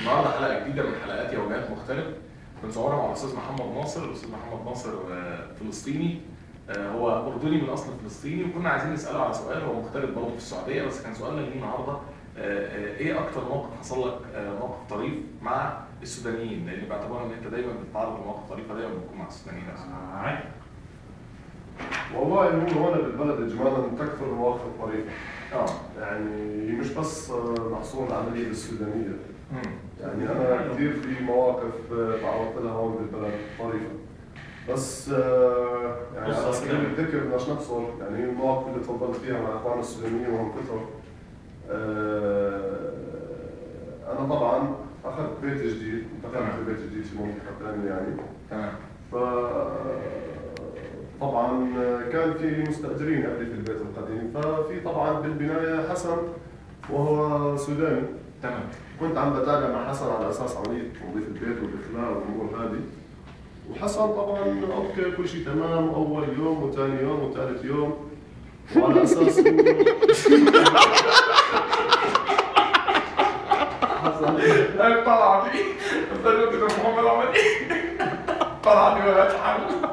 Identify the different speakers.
Speaker 1: النهارده حلقه جديده من حلقات يوميات مختلف. بنصورها مع الاستاذ محمد ناصر. الاستاذ محمد ناصر فلسطيني، هو اردني من اصل فلسطيني، وكنا عايزين نساله على سؤال. هو مغترب برضه في السعوديه، بس كان سؤالنا ليه النهارده ايه اكتر موقف حصل لك موقف طريف مع السودانيين؟ لان باعتبار ان انت دايما بتتعرض لمواقف طريفه دايما بتكون مع السودانيين.
Speaker 2: والله هو هون بالبلد اجمالا تكثر المواقف الطريفه. يعني مش بس محصور العمليه السودانيه. يعني انا كثير في مواقف تعرضت لها هون بالبلد طريفه. بس يعني على سبيل الذكر بدناش نقصر، يعني المواقف اللي تفضلت فيها مع اخواننا السودانيين وهم كثر. انا طبعا اخذت بيت جديد، انتقلت لبيت جديد في منطقه ثانيه يعني. ف طبعا كان في مستاجرين قبلي في البيت القديم، ففي طبعا بالبنايه حسن وهو سوداني.
Speaker 1: تمام.
Speaker 2: كنت عم بتابع مع حسن على اساس عمليه تنظيف البيت والاخلاء والامور هذه. وحسن طبعا اوكي كل شيء تمام، اول يوم وثاني يوم وثالث يوم، وعلى اساس انه
Speaker 1: طلع لي محمد عمل ايه؟ طلع لي ولا اتحمل.